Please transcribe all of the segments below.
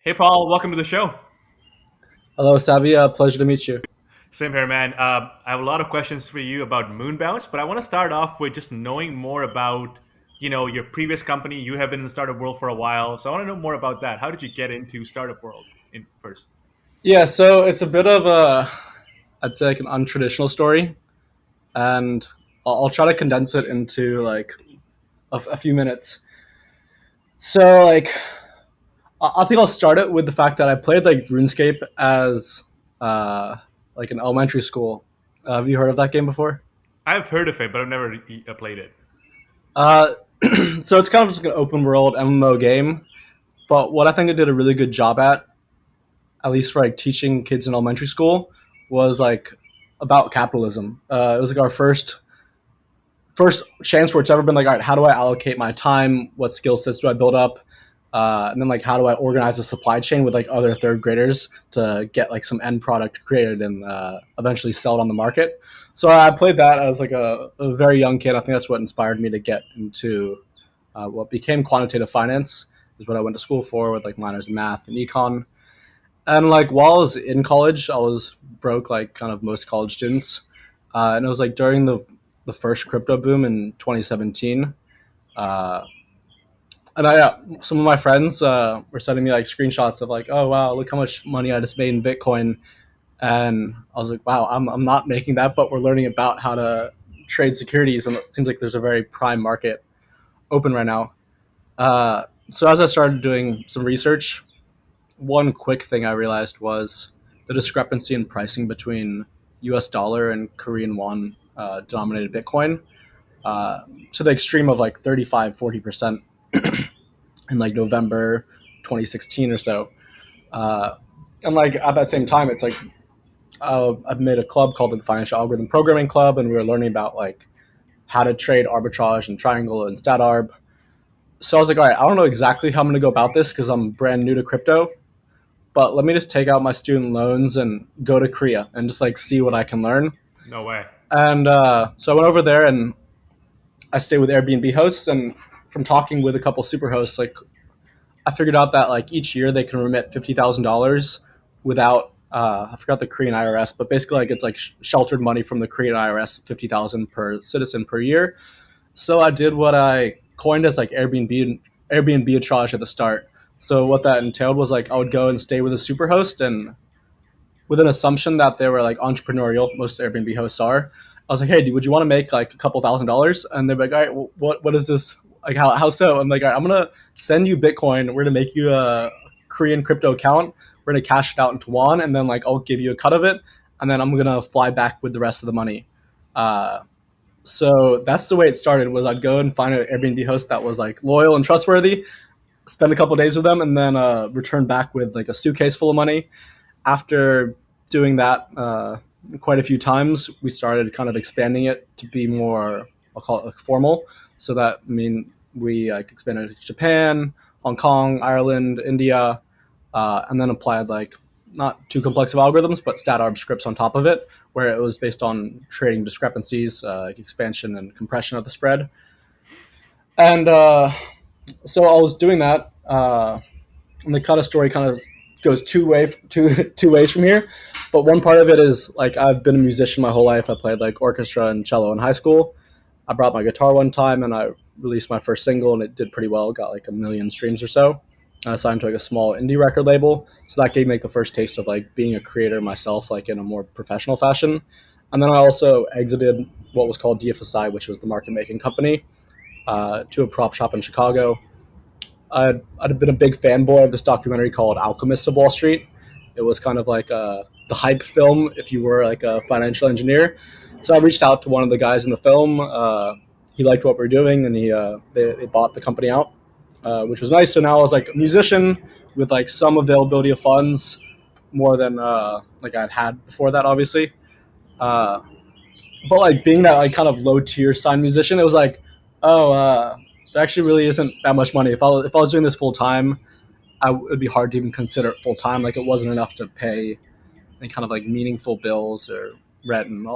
Hey, Paul, welcome to the show. Hello, Sabi. Pleasure to meet you. Same here, man. I have a lot of questions for you about moon bounce, but I want to start off with just knowing more about, your previous company. You have been in the startup world for a while, so I want to know more about that. How did you get into startup world in first? Yeah, so it's a bit of I'd say like an untraditional story, and I'll try to condense it into like a few minutes. So I think I'll start it with the fact that I played like RuneScape as uh, like in elementary school. Have you heard of that game before? I've heard of it, but I've never played it. Uh, so it's kind of just like an open world MMO game, but what I think I did a really good job at least for like teaching kids in elementary school, was like about capitalism. It was like our first chance where it's ever been like, all right, how do I allocate my time? What skill sets do I build up? And then like, how do I organize a supply chain with like other third graders to get like some end product created and eventually sell it on the market? So I played that as like a very young kid. I think that's what inspired me to get into what became quantitative finance, is what I went to school for with like minors in math and econ. And like while I was in college, I was broke like kind of most college students. And it was like during the first crypto boom in 2017. Uh, and some of my friends were sending me like screenshots of like, oh wow, look how much money I just made in Bitcoin. And I was like, wow, I'm not making that, but we're learning about how to trade securities, and it seems like there's a very prime market open right now. So as I started doing some research, one quick thing I realized was the discrepancy in pricing between US dollar and Korean won denominated Bitcoin, uh, to the extreme of like 35-40% in like November 2016 or so. Uh, and like at that same time, it's like I've made a club called the Financial Algorithm Programming Club, and we were learning about like how to trade arbitrage and triangle and stat arb. So I was like, all right, I don't know exactly how I'm going to go about this because I'm brand new to crypto, but let me just take out my student loans and go to Korea and just like see what I can learn. No way. And so I went over there and I stayed with Airbnb hosts. And from talking with a couple super hosts, like I figured out that like each year they can remit $50,000 without I forgot the Korean IRS, but basically like it's like sheltered money from the Korean IRS, 50,000 per citizen per year. So I did what I coined as like Airbnb arbitrage at the start. So what that entailed was like I would go and stay with a superhost, and with an assumption that they were like entrepreneurial, most Airbnb hosts are. I was like, hey, would you want to make like a couple $1,000s? And they're like, all right, what is this? Like, how so? I'm like, all right, I'm gonna send you Bitcoin. We're gonna make you a Korean crypto account. We're gonna cash it out into won, and then like I'll give you a cut of it, and then I'm gonna fly back with the rest of the money. Uh, so that's the way it started. Was I'd go and find an Airbnb host that was like loyal and trustworthy, spend a couple of days with them, and then return back with like a suitcase full of money. After doing that quite a few times, we started kind of expanding it to be more, I'll call it like formal. So that we like expanded to Japan, Hong Kong, Ireland, India, and then applied like not too complex of algorithms, but stat arb scripts on top of it, where it was based on trading discrepancies, like expansion and compression of the spread. And so I was doing that. And the kind of story kind of goes two ways from here. But one part of it is like I've been a musician my whole life. I played like orchestra and cello in high school. I brought my guitar one time and I released my first single and it did pretty well. Got like a million streams or so. I signed to like a small indie record label, so that gave me like the first taste of like being a creator myself, like in a more professional fashion. And then I also exited what was called DFSI, which was the market making company, to a prop shop in Chicago. I'd been a big fanboy of this documentary called Alchemists of Wall Street. It was kind of like the hype film if you were like a financial engineer. So I reached out to one of the guys in the film. He liked what we were doing, and they bought the company out, which was nice. So now I was like a musician with like some availability of funds, more than like I'd had before that, obviously. Uh, but like being that like kind of low tier sign musician, it was like, oh, there actually really isn't that much money. If I was doing this full time, it'd be hard to even consider it full time. Like it wasn't enough to pay any kind of like meaningful bills or rent and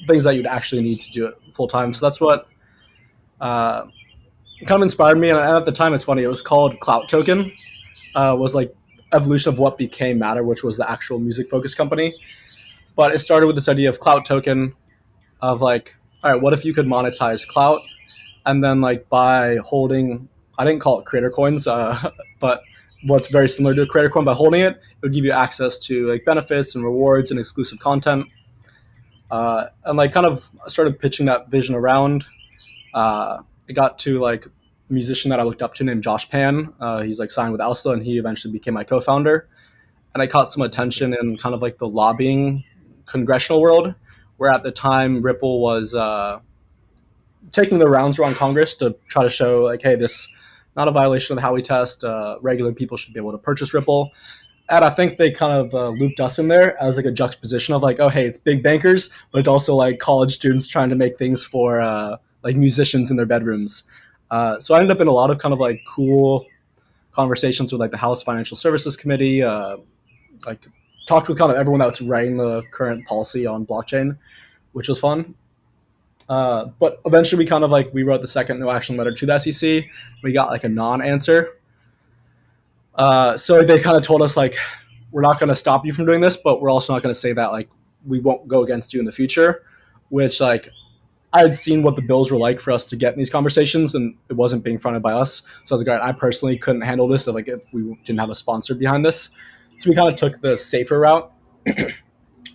things that you'd actually need to do it full time. So that's what uh, kind of inspired me. And at the time, it's funny. It was called Clout Token. Was like evolution of what became Matter, which was the actual music focused company. But it started with this idea of clout token, of like, all right, what if you could monetize clout, and then like by holding, I didn't call it creator coins, but what's very similar to a creator coin, by holding it, it would give you access to like benefits and rewards and exclusive content. And like kind of started pitching that vision around. It got to like a musician that I looked up to named Josh Pan. He's like signed with Alsta, and he eventually became my co-founder. And I caught some Okay. attention in kind of like the lobbying congressional world, where at the time Ripple was taking the rounds around Congress to try to show like, hey, this not a violation of the Howey test. Regular people should be able to purchase Ripple. And I think they kind of looped us in there as like a juxtaposition of like, oh, hey, it's big bankers, but it's also like college students trying to make things for like musicians in their bedrooms. So I ended up in a lot of kind of like cool conversations with like the House Financial Services Committee, like talked with kind of everyone that's writing the current policy on blockchain, which was fun. But eventually, we kind of like we wrote the second no action letter to the SEC. We got like a non-answer. So they kind of told us like we're not going to stop you from doing this, but we're also not going to say that like we won't go against you in the future. Which like I had seen what the bills were like for us to get in these conversations, and it wasn't being fronted by us. So I was like, all right, I personally couldn't handle this. So like if we didn't have a sponsor behind this, so we kind of took the safer route,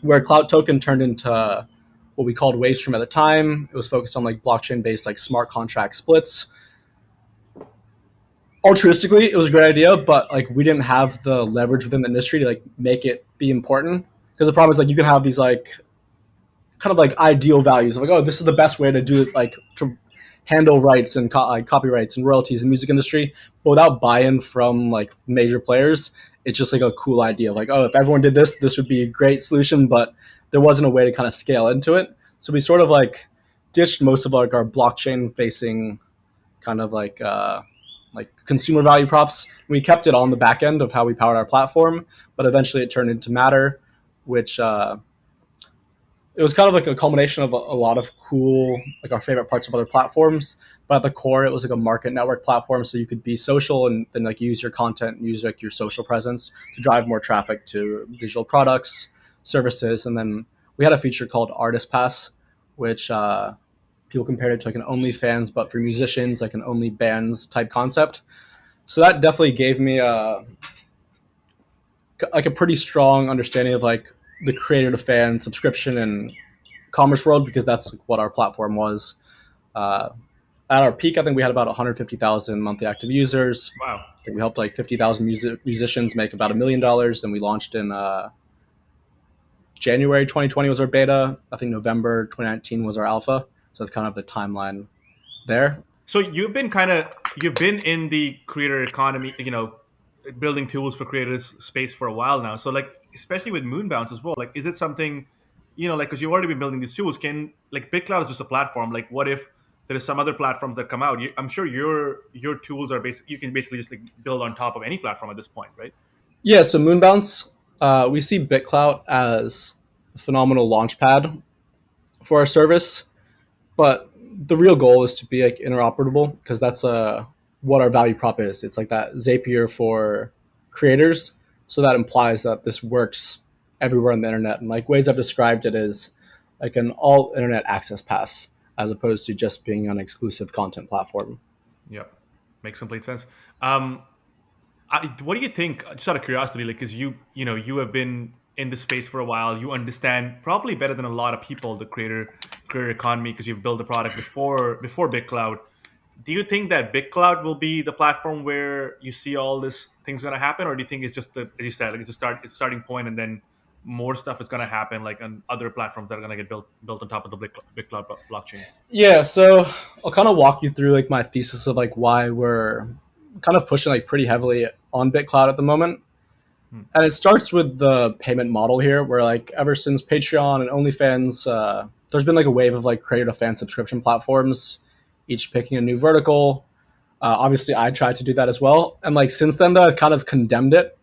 where Cloud Token turned into what we called Wavestream at the time. It was focused on like blockchain based like smart contract splits. Altruistically, it was a great idea, but like we didn't have the leverage within the industry to like make it be important. Because the problem is like you can have these like kind of like ideal values of like, oh, this is the best way to do it, like to handle rights and like copyrights and royalties in the music industry, but without buy-in from like major players, it's just like a cool idea. Like, oh, if everyone did this, this would be a great solution, but there wasn't a way to kind of scale into it. So we sort of like ditched most of like our blockchain facing kind of like consumer value props. We kept it on the back end of how we powered our platform, but eventually it turned into Matter, which it was kind of like a culmination of a lot of cool, like our favorite parts of other platforms. But at the core, it was like a market network platform, so you could be social and then like use your content, use like your social presence to drive more traffic to digital products, services, and then we had a feature called Artist Pass, which people compared it to like an OnlyFans, but for musicians, like an Only Bands type concept. So that definitely gave me like a pretty strong understanding of like the creator to fan subscription and commerce world, because that's what our platform was. Uh, at our peak, I think we had about 150,000 monthly active users. Wow. I think we helped like 50,000 musicians make about $1 million. Then we launched in January 2020 was our beta. I think November 2019 was our alpha. So that's kind of the timeline there. So you've been in the creator economy, building tools for creators space for a while now. So like especially with Moonbounce as well, like is it something, like because you've already been building these tools, can like BitCloud is just a platform. Like what if there is some other platforms that come out? I'm sure your tools are basic. You can basically just like build on top of any platform at this point, right? Yeah, so Moonbounce, we see BitClout as a phenomenal launchpad for our service. But the real goal is to be like interoperable, because that's what our value prop is. It's like that Zapier for creators. So that implies that this works everywhere on the internet. And like ways I've described it is like an all internet access pass, as opposed to just being an exclusive content platform. Yep, makes complete sense. Um, what do you think? Just out of curiosity, like, because you have been in the space for a while, you understand probably better than a lot of people the creator economy because you've built the product before Big Cloud. Do you think that Big Cloud will be the platform where you see all this things going to happen, or do you think it's just as you said, like it's a starting point, and then more stuff is going to happen, like on other platforms that are going to get built on top of the Big Cloud blockchain? Yeah, so I'll kind of walk you through like my thesis of like why we're kind of pushing like pretty heavily on BitCloud at the moment. Hmm. And it starts with the payment model here, where like ever since Patreon and OnlyFans, there's been like a wave of like creator to fan subscription platforms, each picking a new vertical. Obviously, I tried to do that as well, and like since then, though, I've kind of condemned it,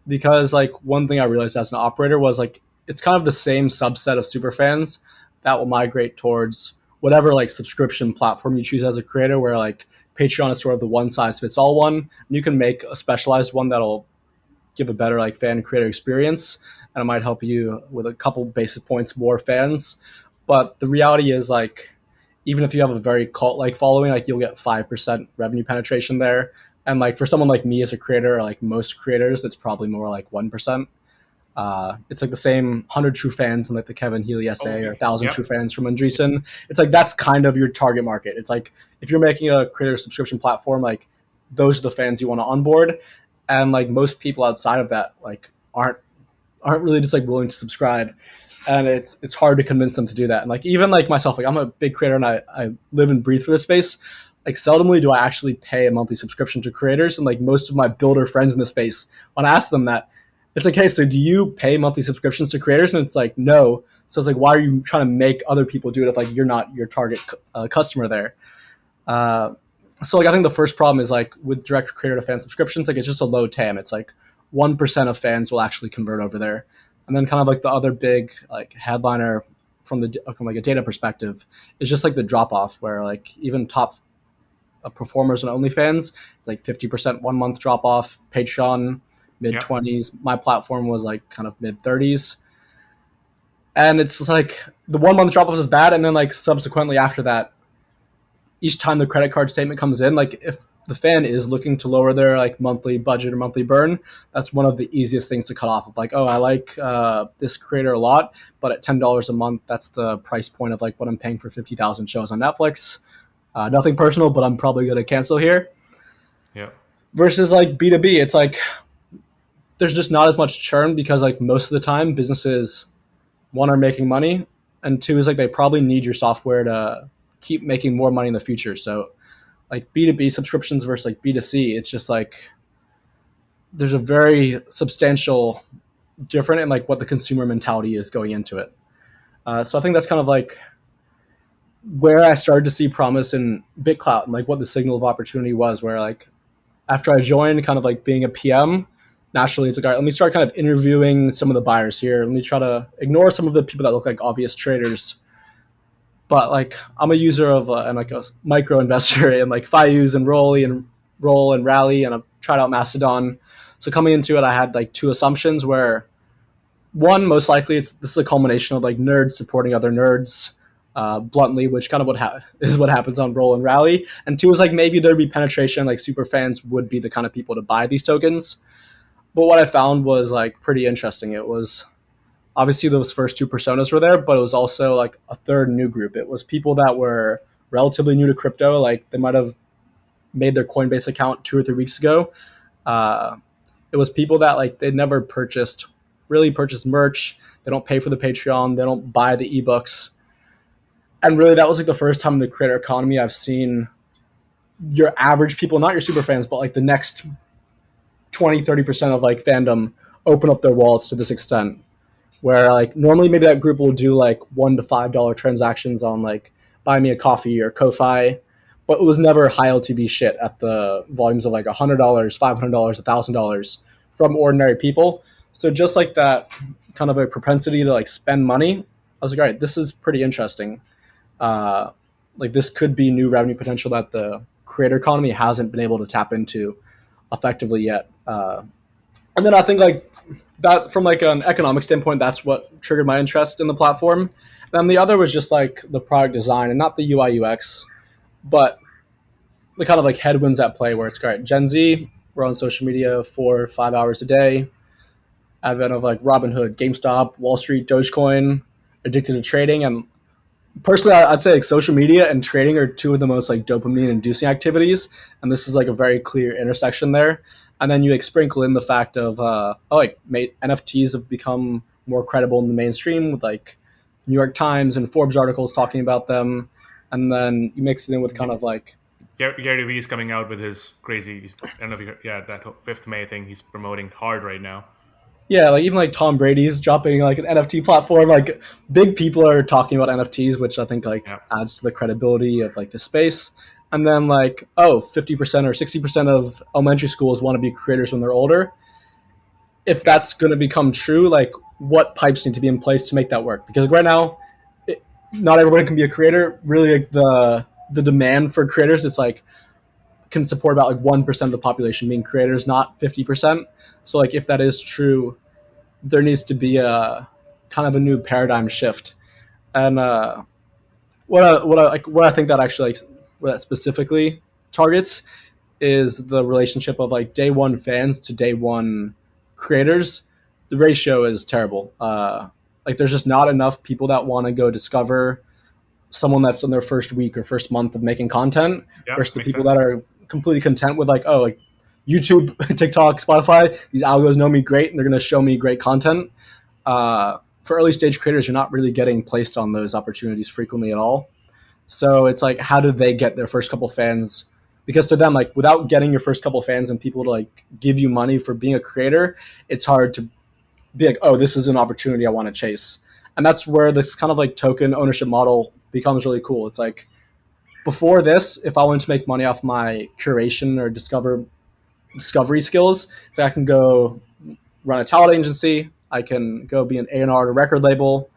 because like one thing I realized as an operator was like it's kind of the same subset of super fans that will migrate towards whatever like subscription platform you choose as a creator, where like Patreon is sort of the one size fits all one. And you can make a specialized one that'll give a better like fan creator experience, and it might help you with a couple basis points more fans. But the reality is like even if you have a very cult like following, like you'll get 5% revenue penetration there. And like for someone like me as a creator, or like most creators, it's probably more like 1%. It's like the same 100 true fans in like the Kevin Healy Oh, essay or 1,000 true yep, fans from Andreessen. It's like that's kind of your target market. It's like if you're making a creator subscription platform, like those are the fans you want to onboard. And like most people outside of that, like aren't really just like willing to subscribe, and it's hard to convince them to do that. And like even like myself, like I'm a big creator and I live and breathe for this space. Like seldomly do I actually pay a monthly subscription to creators, and like most of my builder friends in the space, when I ask them that, it's like, hey, so do you pay monthly subscriptions to creators? And it's like, no. So it's like, why are you trying to make other people do it if like you're not your target customer there? Uh, so like I think the first problem is like with direct creator to fan subscriptions, like it's just a low TAM. It's like 1% of fans will actually convert over there, and then kind of like the other big like headliner from like a data perspective is just like the drop off where like even top performers on OnlyFans, it's like 50% 1 month drop off. Patreon mid yep. 20s. My platform was like kind of mid 30s, and it's just like the 1 month drop off is bad, and then like subsequently after that each time the credit card statement comes in, like if the fan is looking to lower their like monthly budget or monthly burn, that's one of the easiest things to cut off. Of like, oh, I like this creator a lot, but at $10 a month, that's the price point of like what I'm paying for 50,000 shows on Netflix. Nothing personal, but I'm probably going to cancel here. Yep. Versus like B2B, it's like there's just not as much churn because like most of the time businesses, one, are making money, and two is like they probably need your software to keep making more money in the future. So like B2B subscriptions versus like B2C, it's just like there's a very substantial different in like what the consumer mentality is going into it. So I think that's kind of like where I started to see promise in BitClout and like what the signal of opportunity was. Where like after I joined, kind of like being a PM, naturally it's like, all right, let me start kind of interviewing some of the buyers here. Let me try to ignore some of the people that look like obvious traders. But like I'm a user of and like a micro investor in like Fius and Roll and Rally, and I've tried out Mastodon. So coming into it, I had like two assumptions where one, most likely this is a culmination of like nerds supporting other nerds, bluntly, which kind of is what happens on Roll and Rally. And two is like maybe there'd be penetration, like super fans would be the kind of people to buy these tokens. But what I found was like pretty interesting. It was obviously those first two personas were there, but it was also like a third new group. It was people that were relatively new to crypto, like they might have made their Coinbase account 2 or 3 weeks ago. Uh, it was people that like they'd never really purchased merch. They don't pay for the Patreon. They don't buy the ebooks. And really, that was like the first time in the creator economy I've seen your average people, not your super fans, but like the next 20-30% of like fandom open up their wallets to this extent. Where like normally maybe that group will do like $1 to $5 transactions on like buy me a coffee or Ko-fi, but it was never high LTV shit at the volumes of like $100, $500, $1,000 from ordinary people. So just like that kind of a propensity to like spend money, I was like, all right, this is pretty interesting. Uh, like this could be new revenue potential that the creator economy hasn't been able to tap into effectively yet. And then I think like that from like an economic standpoint, that's what triggered my interest in the platform. And then the other was just like the product design and not the UI UX, but the kind of like headwinds at play where it's great. Gen Z, we're on social media 4 or 5 hours a day. Advent of like Robinhood, GameStop, Wall Street, Dogecoin, addicted to trading. And personally, I'd say like social media and trading are two of the most like dopamine inducing activities. And this is like a very clear intersection there. And then you like sprinkle in the fact of NFTs have become more credible in the mainstream with like New York Times and Forbes articles talking about them, and then you mix it in with kind of like Gary Vee is coming out with his crazy. I don't know if you heard, yeah, that 5th May thing. He's promoting hard right now. yeah, like even like Tom Brady's dropping like an NFT platform. Like big people are talking about NFTs, which I think like Yeah, adds to the credibility of like the space. And then like, oh, 50% or 60% of elementary schools want to be creators when they're older. If yeah, that's going to become true, like what pipes need to be in place to make that work? Because right now, not everybody can be a creator. Really, like the demand for creators, it's like can support about like 1% of the population being creators, not 50%. So like if that is true, there needs to be a kind of a new paradigm shift. And what I think that actually like what that specifically targets is the relationship of like day one fans to day one creators. The ratio is terrible. Like there's just not enough people that want to go discover someone that's in their first week or first month of making content Yeah, versus the makes people that sense. are completely content with like, oh, like YouTube, TikTok, Spotify, these algos know me great and they're going to show me great content. For early stage creators, you're not really getting placed on those opportunities frequently at all. So it's like, how do they get their first couple fans? Because to them, like without getting your first couple fans and people to like give you money for being a creator, it's hard to be like, oh, this is an opportunity I want to chase. And that's where this kind of like token ownership model becomes really cool. It's like before this, if I wanted to make money off my curation or discovery skills, so I can go run a talent agency, I can go be an A&R at a record label,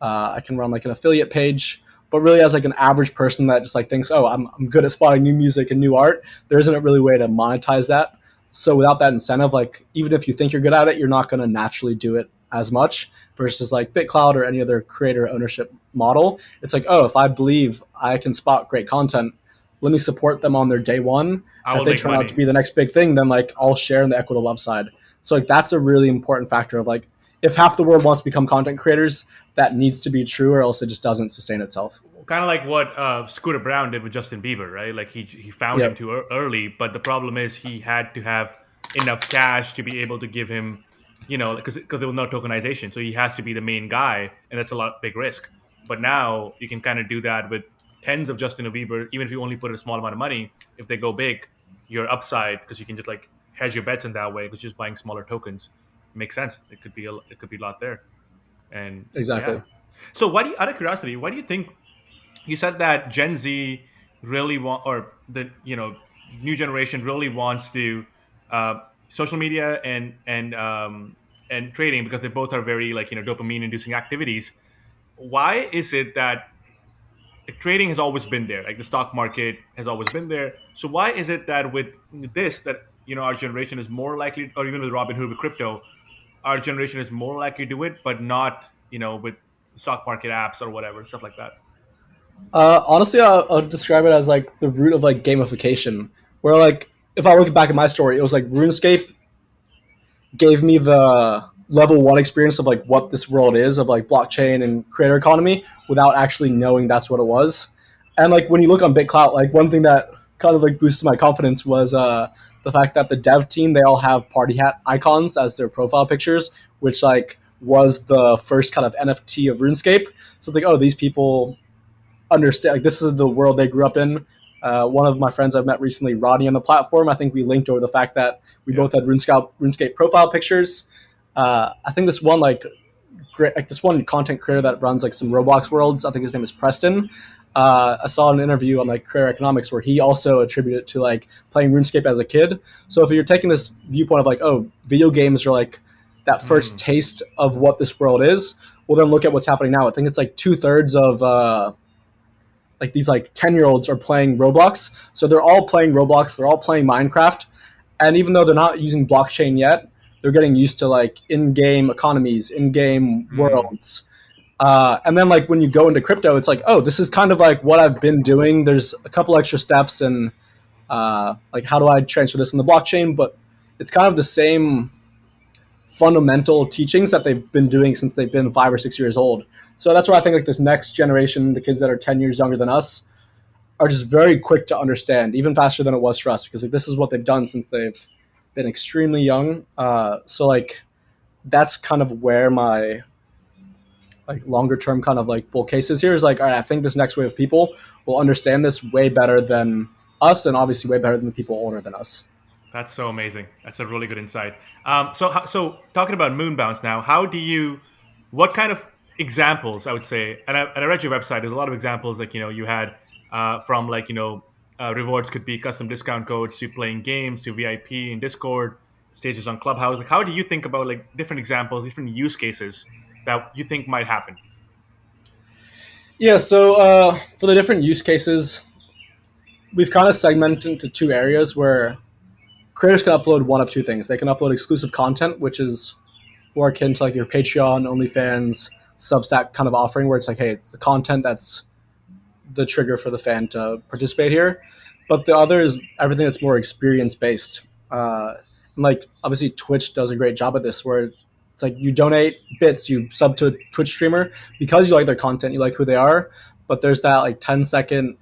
I can run like an affiliate page. But really, as like an average person that just like thinks, oh, I'm good at spotting new music and new art, there isn't a really way to monetize that. So without that incentive, like even if you think you're good at it, you're not going to naturally do it as much. Versus like BitCloud or any other creator ownership model, it's like, oh, if I believe I can spot great content, let me support them on their day one. I And if will they make turn out to money. be the next big thing, then like I'll share in the equitable upside. So like that's a really important factor of like if half the world wants to become content creators, that needs to be true, or else it just doesn't sustain itself. Kind of like what Scooter Brown did with Justin Bieber, right? Like he found him Yep, too early, but the problem is he had to have enough cash to be able to give him, because there was no tokenization, so he has to be the main guy, and that's a lot big risk. But now you can kind of do that with tens of Justin Bieber, even if you only put a small amount of money. If they go big, your upside because you can just like hedge your bets in that way because you're just buying smaller tokens. Makes sense. It could be a lot there, and yeah. exactly. So why do you, out of curiosity, why do you think you said that Gen Z really want, or the new generation really wants to uh, social media and trading because they both are very like dopamine inducing activities. Why is it that trading has always been there, like the stock market has always been there? So why is it that with this that our generation is more likely, or even with Robinhood with crypto, our generation is more likely to do it, but not with stock market apps or whatever stuff like that? Honestly, I'll describe it as like the root of like gamification, where like if I look back at my story, it was like RuneScape gave me the level one experience of like what this world is of like blockchain and creator economy without actually knowing that's what it was. And like when you look on BitClout, like one thing that kind of like boosted my confidence was the fact that the dev team they all have party hat icons as their profile pictures, which like was the first kind of NFT of RuneScape. So it's like, oh, these people understand like this is the world they grew up in. One of my friends I've met recently, Rodney, on the platform, I think we linked over the fact that we Yeah. both had RuneScape profile pictures. I think this one like this one content creator that runs like some Roblox worlds. I think his name is Preston. I saw an interview on like Career Economics where he also attributed it to like playing RuneScape as a kid. So if you're taking this viewpoint of like, oh, video games are like that first Mm. taste of what this world is, well then look at what's happening now. I think it's like 2/3 of like these like 10-year-olds are playing Roblox. So they're all playing Roblox, they're all playing Minecraft, and even though they're not using blockchain yet, they're getting used to like in-game economies, in-game Mm. worlds. And then like when you go into crypto, it's like, oh, this is kind of like what I've been doing. There's a couple extra steps, and like how do I transfer this in the blockchain? But it's kind of the same fundamental teachings that they've been doing since they've been 5 or 6 years old. So that's why I think like this next generation, the kids that are 10 years younger than us, are just very quick to understand, even faster than it was for us, because like this is what they've done since they've been extremely young. So like that's kind of where my like longer term kind of like bull case is here is like, all right, I think this next wave of people will understand this way better than us, and obviously way better than the people older than us. That's so amazing. That's a really good insight. So talking about moon bounce now, what kind of examples I would say, and I read your website. There's a lot of examples like you had from like rewards could be custom discount codes to playing games to VIP in Discord, stages on Clubhouse. Like, how do you think about like different examples, different use cases that you think might happen? Yeah. So for the different use cases, we've kind of segmented into two areas where creators can upload one of two things. They can upload exclusive content, which is more akin to like your Patreon, OnlyFans, Substack kind of offering, where it's like, hey, it's the content that's the trigger for the fan to participate here. But the other is everything that's more experience based. And like obviously Twitch does a great job at this, where it's like you donate bits, you sub to a Twitch streamer because you like their content, you like who they are. But there's that like 10-second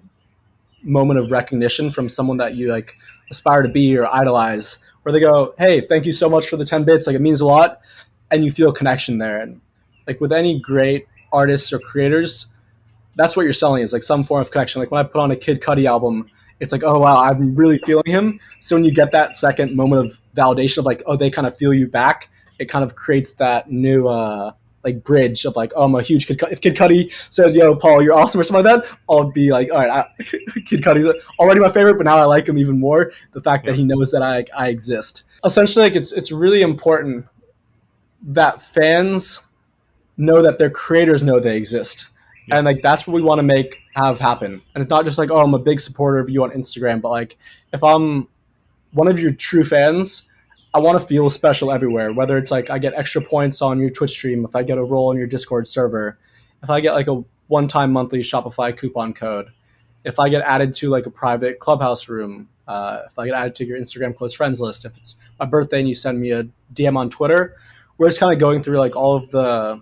moment of recognition from someone that you like aspire to be or idolize, where they go, "Hey, thank you so much for the 10 bits. Like it means a lot," and you feel connection there. And like with any great artists or creators, that's what you're selling is like some form of connection. Like when I put on a Kid Cudi album, it's like, oh wow, I'm really feeling him. So when you get that second moment of validation of like, oh, they kind of feel you back, it kind of creates that new like bridge of like, oh, I'm a huge Kid Cudi. If Kid Cudi says, yo, Paul, you're awesome or something like that, I'll be like, all right, Kid Cudi's already my favorite, but now I like him even more. The fact that Yeah. he knows that I exist. Essentially, like it's really important that fans know that their creators know they exist. Yeah. And like that's what we want to make have happen. And it's not just like, oh, I'm a big supporter of you on Instagram, but like if I'm one of your true fans, I want to feel special everywhere. Whether it's like I get extra points on your Twitch stream, if I get a role on your Discord server, if I get like a one-time monthly Shopify coupon code, if I get added to like a private clubhouse room, if I get added to your Instagram close friends list, if it's my birthday and you send me a DM on Twitter, we're just kind of going through like all of the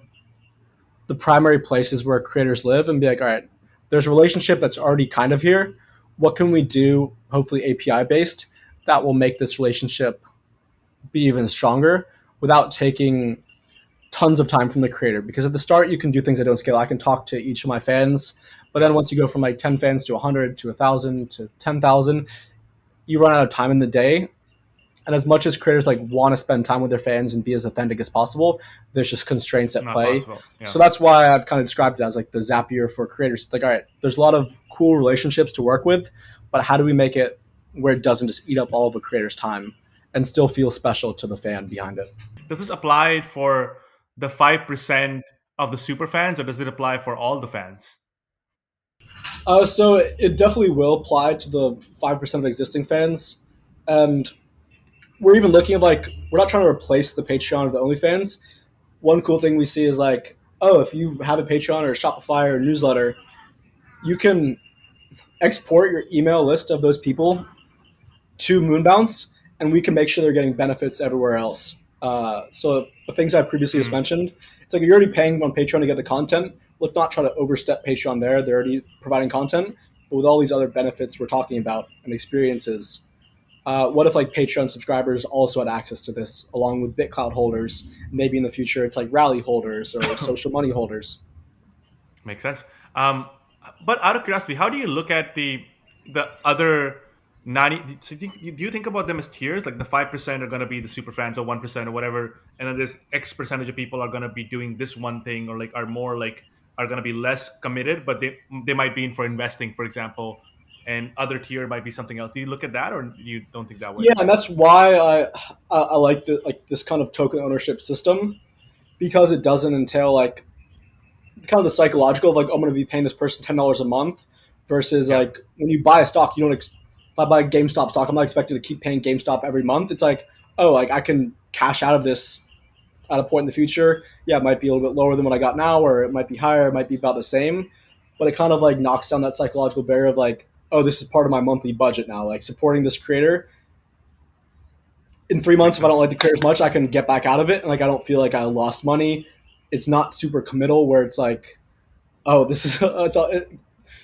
primary places where creators live and be like, all right, there's a relationship that's already kind of here. What can we do, hopefully API based, that will make this relationship be even stronger without taking tons of time from the creator? Because at the start, you can do things that don't scale. I can talk to each of my fans, but Yeah. then once you go from like 10 fans to 100 to 1,000 to 10,000, you run out of time in the day. And as much as creators like want to spend time with their fans and be as authentic as possible, there's just constraints at Not play. possible. So Yeah. that's why I've kind of described it as like the Zapier for creators. It's like, all right, there's a lot of cool relationships to work with, but how do we make it where it doesn't just eat up all of a creator's time and still feel special to the fan behind it? Does this apply for the 5% of the super fans, or does it apply for all the fans? So it definitely will apply to the 5% of existing fans. And we're even looking at like, we're not trying to replace the Patreon of the OnlyFans. One cool thing we see is like, oh, if you have a Patreon or a Shopify or a newsletter, you can export your email list of those people to Moonbounce, and we can make sure they're getting benefits everywhere else. So the things I previously just Mm, mentioned, it's like you're already paying on Patreon to get the content. Let's not try to overstep Patreon there. They're already providing content, but with all these other benefits we're talking about and experiences, what if like Patreon subscribers also had access to this along with BitCloud holders? Maybe in the future it's like Rally holders or social money holders. makes sense. Um, but out of curiosity, how do you look at the other 90? So do you think about them as tiers? Like the 5% are going to be the super fans, or 1% or whatever, and then there's X percentage of people are going to be doing this one thing, or like are more like are going to be less committed, but they might be in for investing, for example, and other tier might be something else. Do you look at that, or you don't think that way? Yeah, and that's why I like like this kind of token ownership system because it doesn't entail like kind of the psychological of like, oh, I'm going to be paying this person $10 a month versus Yeah, like when you buy a stock, you don't. If I buy a GameStop stock, I'm not expected to keep paying GameStop every month. It's like, oh, like I can cash out of this at a point in the future. Yeah, it might be a little bit lower than what I got now, or it might be higher. It might be about the same, but it kind of like knocks down that psychological barrier of like, oh, this is part of my monthly budget now. Like supporting this creator in 3 months, makes if I don't sense. like the creator as much, I can get back out of it, and like I don't feel like I lost money. It's not super committal where it's like, oh, this is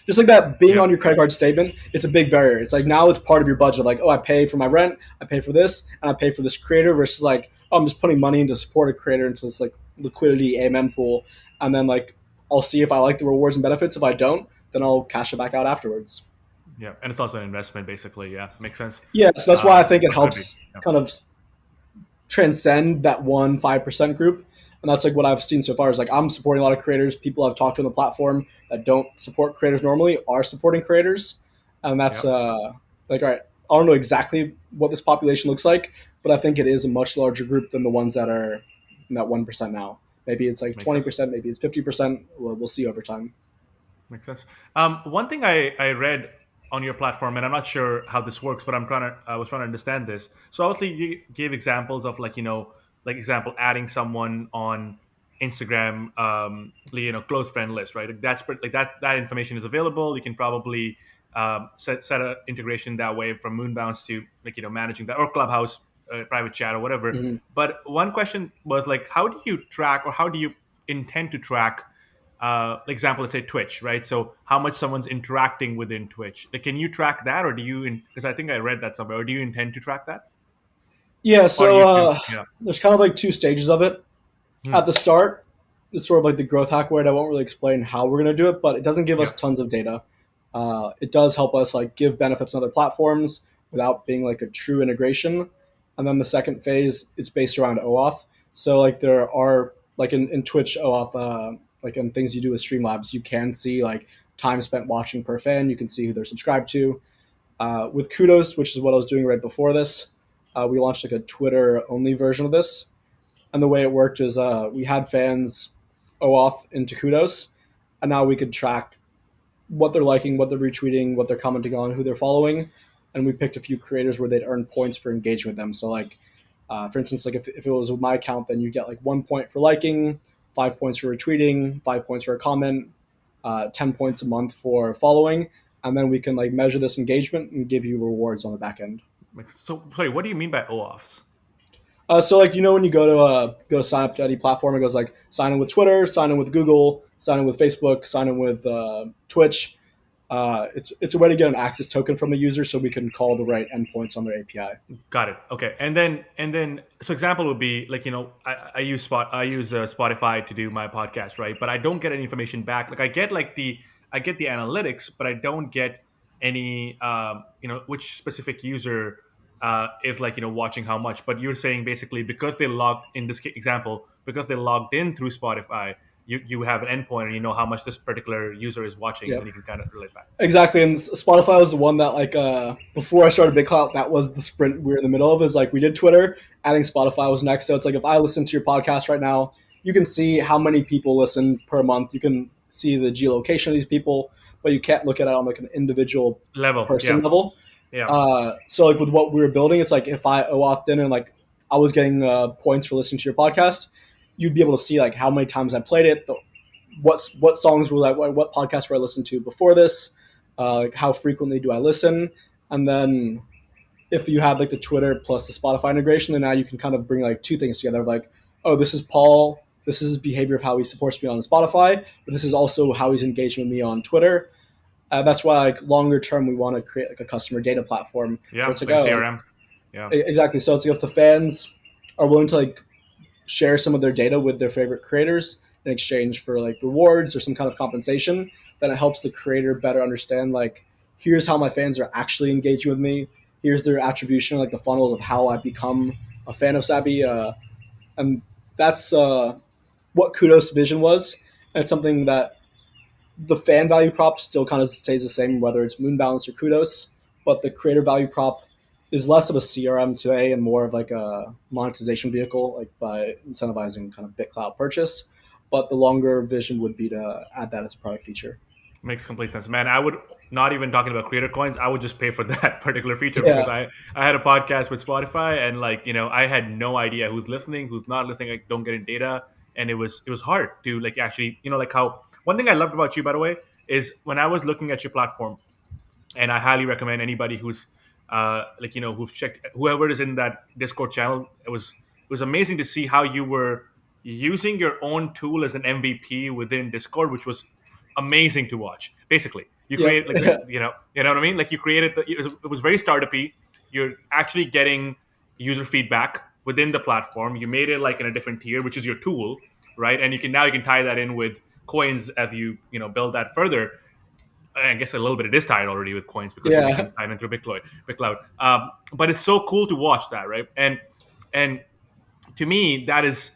just like that being Yeah, on your credit card statement. It's a big barrier. It's like now it's part of your budget. Like, oh, I pay for my rent, I pay for this, and I pay for this creator. Versus like, oh, I'm just putting money into support a creator into this like liquidity AMM pool, and then like I'll see if I like the rewards and benefits. If I don't, then I'll cash it back out afterwards. yeah, and it's also an investment, basically. Yeah, makes sense. Yeah, so that's why I think it Or could be. helps Yeah, kind of transcend that one 5% group. And that's like what I've seen so far is like I'm supporting a lot of creators. People I've talked to on the platform that don't support creators normally are supporting creators. And that's yeah, like, all right, I don't know exactly what this population looks like, but I think it is a much larger group than the ones that are in that 1% now. Maybe it's like makes sense. 20%, maybe it's 50%. We'll see over time. Makes sense. One thing I read on your platform, and I'm not sure how this works, but I was trying to understand this. So obviously, you gave examples of like like example adding someone on Instagram, close friend list, right? Like like that information is available. You can probably set a integration that way from Moonbounce to like managing that or Clubhouse, private chat or whatever. Mhm. But one question was like, how do you track or how do you intend to track? Example, let's say Twitch, right? So how much someone's interacting within Twitch? Like, can you track that, or do you? Because I think I read that somewhere. Or do you intend to track that, Yeah, or so YouTube? Yeah. there's kind of like two stages of it. At Hmm. the start, it's sort of like the growth hack word. I won't really explain how we're going to do it, but it doesn't give Yeah. us tons of data. It does help us like give benefits on other platforms without being like a true integration. And then the second phase, it's based around OAuth. So like there are like in Twitch OAuth, like in things you do with Streamlabs, you can see like time spent watching per fan. You can see who they're subscribed to. With Kudos, which is what I was doing right before this, we launched like a Twitter only version of this. And the way it worked is we had fans OAuth into Kudos, and now we could track what they're liking, what they're retweeting, what they're commenting on, who they're following, and we picked a few creators where they'd earn points for engaging with them. So like, for instance, like if it was with my account, then you get like 1 point for liking, 5 points for retweeting, 5 points for a comment, 10 points a month for following, and then we can like measure this engagement and give you rewards on the back end. So sorry, what do you mean by OAuths? So like when you go to sign up to any platform, it goes like sign in with Twitter, sign in with Google, sign in with Facebook, sign in with Twitch. It's a way to get an access token from the user so we can call the right endpoints on their API. Got it. Okay, and then so example would be like I use Spotify to do my podcast, right? But I don't get any information back. Like I get the analytics, but I don't get any which specific user is like watching how much. But you're saying basically because they logged in this example because they logged in through Spotify, you have an endpoint and you know how much this particular user is watching, and Yep. then you can kind of relate back. Exactly, and Spotify was the one that like before I started Big Clout, that was the sprint we were in the middle of. Is like we did Twitter, adding Spotify was next. So it's like if I listen to your podcast right now, you can see how many people listen per month. You can see the geolocation of these people, but you can't look at it on like an individual Level, person yeah, level. yeah. So like with what we were building, it's like if I OAuthed in and like I was getting points for listening to your podcast, you'd be able to see like how many times I played it, what songs were like what podcasts were I listened to before this, like how frequently do I listen, and then if you had like the Twitter plus the Spotify integration, then now you can kind of bring like two things together. Like, oh, this is Paul. This is his behavior of how he supports me on Spotify, but this is also how he's engaging with me on Twitter. That's why like longer term we want to create like a customer data platform where Yeah, it's like like oh like CRM. Yeah, exactly. So it's like if the fans are willing to like share some of their data with their favorite creators in exchange for like rewards or some kind of compensation, then it helps the creator better understand like here's how my fans are actually engaging with me. Here's their attribution, like the funnels of how I become a fan of Sabi, and that's what Kudos' vision was. And it's something that the fan value prop still kind of stays the same, whether it's Moon Balance or Kudos, but the creator value prop is less of a CRM today and more of like a monetization vehicle, like by incentivizing kind of BitCloud purchase. But the longer vision would be to add that as a product feature. makes complete sense, man. I would not even talking about creator coins. I would just pay for that particular feature because Yeah, I had a podcast with Spotify and like I had no idea who's listening, who's not listening. I don't get any data, and it was hard to like actually like how one thing I loved about you by the way is when I was looking at your platform, and I highly recommend anybody who's who've checked whoever is in that Discord channel. It was amazing to see how you were using your own tool as an MVP within Discord, which was amazing to watch. Basically, you yep, create like you know what I mean. Like you created it was very startupy. You're actually getting user feedback within the platform. You made it like in a different tier, which is your tool, right? And you can tie that in with coins as build that further. I guess a little bit it is tied already with coins because you yeah, can sign in through BitCloud. But it's so cool to watch that, right? And to me, that is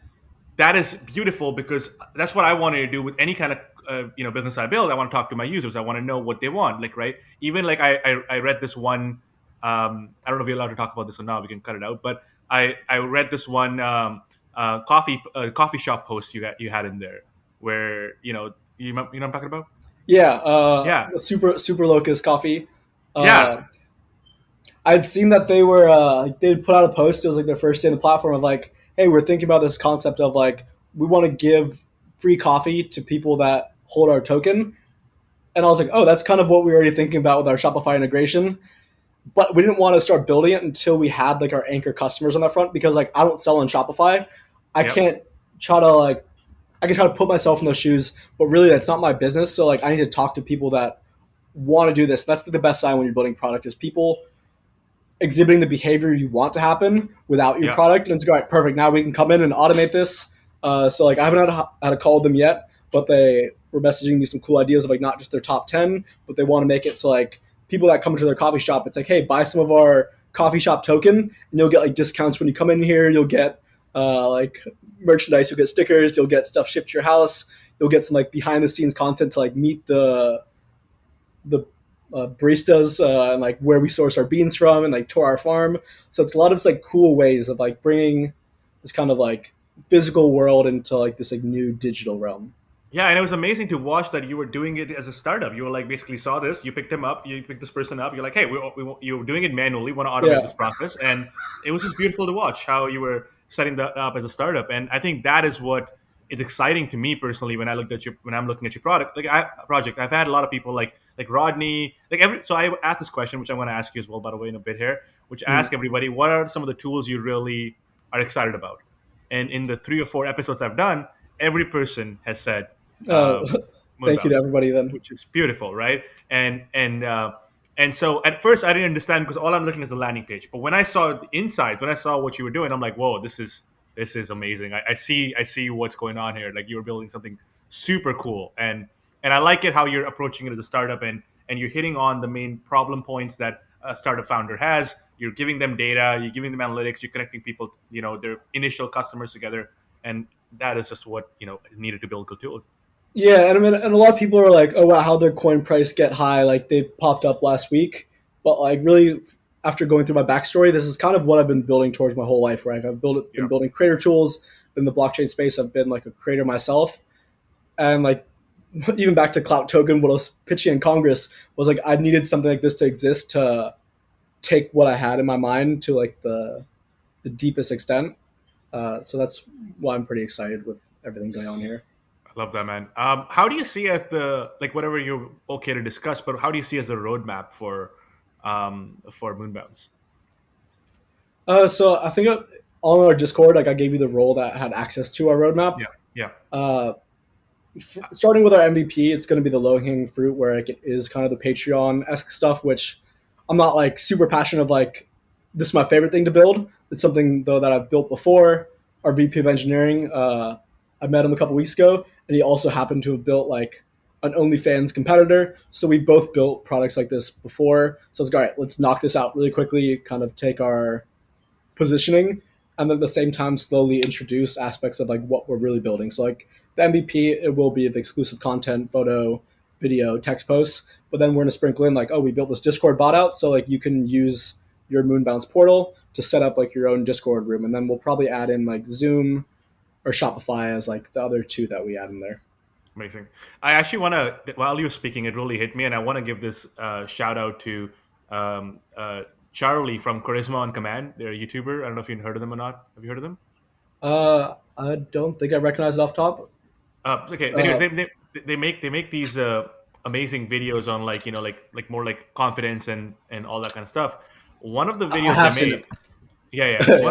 beautiful because that's what I wanted to do with any kind of business I build. I want to talk to my users. I want to know what they want. Like right, even like I read this one. I don't know if you're allowed to talk about this or not. We can cut it out. But I read this one coffee shop post you had in there where you know what I'm talking about. yeah. Yeah, Super Locust coffee. Yeah. Uh, I'd seen that they were like they'd put out a post. It was like their first day on the platform of like, hey, we're thinking about this concept of like we want to give free coffee to people that hold our token. And I was like, oh, that's kind of what we were already thinking about with our Shopify integration. But we didn't want to start building it until we had like our anchor customers on that front because like I don't sell on Shopify. I Yep. can't try to like I can try to put myself in those shoes, but really that's not my business. So like I need to talk to people that want to do this. That's the best sign when you're building product is people exhibiting the behavior you want to happen without your Yeah. product. And it's like, all right, perfect. Now we can come in and automate this. So like I haven't had a call with them yet, but they were messaging me some cool ideas of like not just their top 10, but they want to make it so like people that come into their coffee shop, it's like, hey, buy some of our coffee shop token and you'll get like discounts when you come in here. You'll get like merchandise, you'll get stickers, you'll get stuff shipped to your house. You'll get some like behind the scenes content to like meet the baristas and like where we source our beans from and like to our farm. So it's a lot of like cool ways of like bringing this kind of like physical world into like this like new digital realm. Yeah, and it was amazing to watch that you were doing it as a startup. You were like basically saw this, you picked him up, you picked this person up. You're like, hey, you're doing it manually. Want to automate Yeah. this process, and it was just beautiful to watch how you were setting that up as a startup. And I think that is what is exciting to me personally when I'm looking at your product project. I've had a lot of people like Rodney, like every. So I asked this question, which I want to ask you as well, by the way, in a bit here. Which Mm. ask everybody, what are some of the tools you really are excited about? And in the 3 or 4 episodes I've done, every person has said Uh, uh, Thank you to Moonbounce, everybody then. which is beautiful, right? And so at first I didn't understand because all I'm looking is the landing page. But when I saw the insides, when I saw what you were doing, I'm like, whoa, this is amazing. I see what's going on here. Like you're building something super cool, and I like it how you're approaching it as a startup, and you're hitting on the main problem points that a startup founder has. You're giving them data, you're giving them analytics, you're connecting people, their initial customers together, and that is just what is needed to build good tools. Yeah, and I mean, and a lot of people are like, "Oh wow, how their coin price get high?" Like they popped up last week, but like really, after going through my backstory, this is kind of what I've been building towards my whole life. Right, been Yeah. building creator tools in the blockchain space. I've been like a creator myself, and like even back to clout token, what I was pitching in Congress was like I needed something like this to exist to take what I had in my mind to like the deepest extent. So that's why I'm pretty excited with everything going on here. I love that, man. How do you see as the like whatever you're okay to discuss, but how do you see as the roadmap for Moonbounce? So I think on our Discord, like I gave you the role that had access to our roadmap. Yeah, yeah, Uh, Starting with our MVP, it's going to be the low hanging fruit where like, it is kind of the Patreon esque stuff, which I'm not like super passionate of. Like this is my favorite thing to build. It's something though that I've built before. Our VP of engineering, I met him a couple weeks ago, and he also happened to have built like an OnlyFans competitor. So we both built products like this before. So it's like, all right, let's knock this out really quickly. Kind of take our positioning, and then at the same time slowly introduce aspects of like what we're really building. So like the MVP, it will be the exclusive content, photo, video, text posts, but then we're gonna sprinkle in like, oh, we built this Discord bot out, so like you can use your Moonbounce portal to set up like your own Discord room, and then we'll probably add in like Zoom or Shopify as like the other two that we add in there. amazing. I actually want to, while you're speaking, it really hit me, and I want to give this shout out to um, uh, Charlie from Charisma on Command. They're a YouTuber. I don't know if you've heard of them or not. Have you heard of them? I don't think I recognize it off top. Okay. Anyways, Uh, they make these amazing videos on like more like confidence and all that kind of stuff. One of the I videos they have seen made. it. Yeah, yeah. Yeah.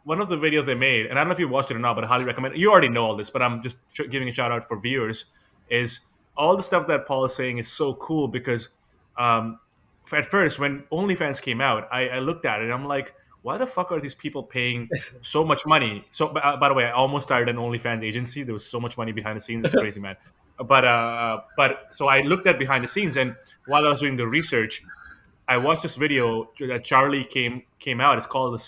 One of the videos they made, and I don't know if you watched it or not, but I highly recommend it. You already know all this, but I'm just giving a shout out for viewers. Is all the stuff that Paul is saying is so cool because um, at first when OnlyFans came out, I looked at it and I'm like, why the fuck are these people paying so much money? So by the way, I almost started an OnlyFans agency. There was so much money behind the scenes. It's crazy, man. But so I looked at behind the scenes, and while I was doing the research, I watched this video that Charlie came out. It's called the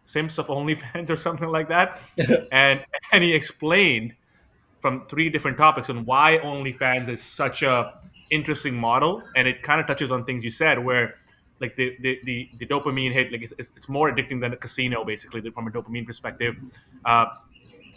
Simps of OnlyFans or something like that, and and he explained from 3 different topics on why OnlyFans is such a interesting model, and it kind of touches on things you said where like the dopamine hit, like it's more addicting than a casino basically from a dopamine perspective. Uh,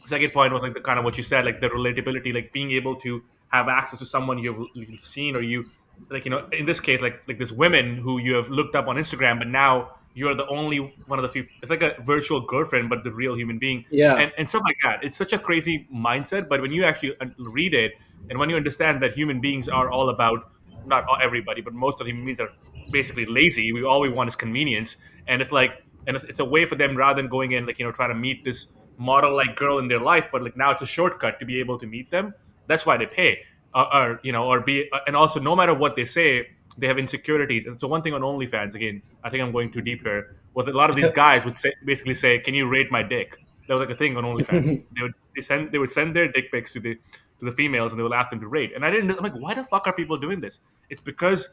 Second point was like the kind of what you said, like the relatability, like being able to have access to someone you've seen or you like in this case, like this women who you have looked up on Instagram, but now you're the only one of the few. It's like a virtual girlfriend, but the real human being, Yeah. and stuff like that. It's such a crazy mindset, but when you actually read it, and when you understand that human beings are all about, not everybody, but most of human beings are basically lazy. All we want is convenience, and it's like, and it's a way for them, rather than going in, like trying to meet this model like girl in their life, but like now it's a shortcut to be able to meet them. That's why they pay, or or be, and also no matter what they say, they have insecurities. And so one thing on OnlyFans, again, I think I'm going too deep here, was that a lot of these guys would basically say, "Can you rate my dick?" That was like a thing on OnlyFans. They would send their dick pics to the females, and they would ask them to rate. And I'm like, why the fuck are people doing this? It's because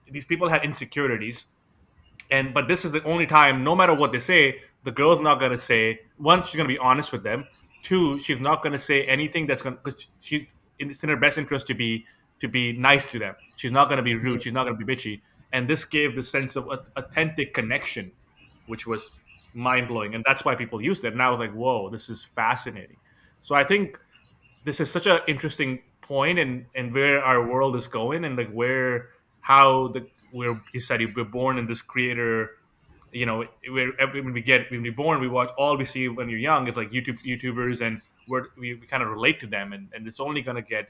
these people had insecurities, and but this is the only time, no matter what they say, the girl's not gonna say, one, she's gonna be honest with them. Two, she's not gonna say anything that's gonna, because it's in her best interest to be nice to them. She's not gonna be rude. She's not gonna be bitchy. And this gave the sense of authentic connection, which was mind blowing. And that's why people used it. And I was like, whoa, this is fascinating. So I think this is such an interesting point, and where our world is going, and like where, how the where you said we're born in this creator, where when we're born, we watch, all we see when you're young is like YouTubers, and we kind of relate to them, and it's only gonna get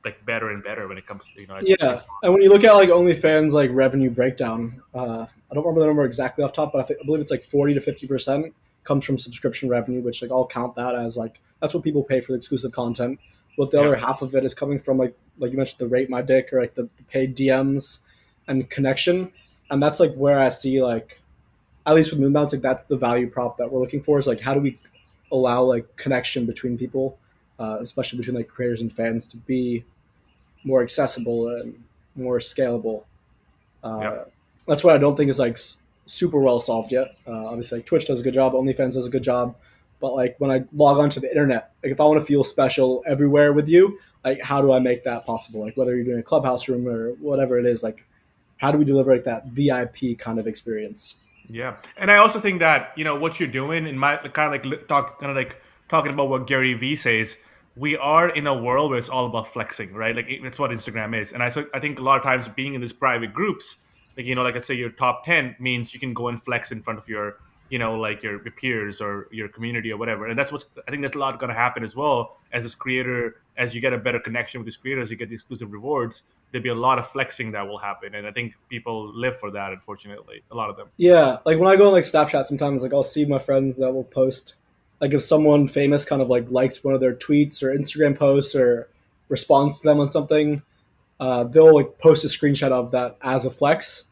like better and better when it comes to, as Yeah, things go and when you look at like OnlyFans like revenue breakdown, I don't remember the number exactly off top, but I believe it's like 40 to 50% comes from subscription revenue, which like I'll count that as like that's what people pay for the exclusive content. But the on. other Yeah, half of it is coming from like you mentioned the rate my dick or like the paid DMs and connection, and that's like where I see like at least with Moonbounce, like that's the value prop that we're looking for is like how do we allow like connection between people, especially between like creators and fans to be more accessible and more scalable. yeah. Uh, that's what I don't think is like super well solved yet. Obviously, like Twitch does a good job, OnlyFans does a good job, but like when I log onto the internet, like if I want to feel special everywhere with you, like how do I make that possible? Like whether you're doing a clubhouse room or whatever it is, like how do we deliver like that VIP kind of experience? Yeah, and I also think that what you're doing, in my kind of like kind of like talking about what Gary Vee says. We are in a world where it's all about flexing, right? Like it's what Instagram is, and I think a lot of times being in these private groups, like like I say, your top 10 means you can go and flex in front of your like your peers or your community or whatever. And that's what I think that's a lot going to happen as well, as this creator, as you get a better connection with these creators, you get the exclusive rewards. There'll be a lot of flexing that will happen, and I think people live for that. Unfortunately, a lot of them. Yeah, like when I go on like Snapchat, sometimes like I'll see my friends that will post like if someone famous kind of like likes one of their tweets or Instagram posts or responds to them on something, they'll like post a screenshot of that as a flex,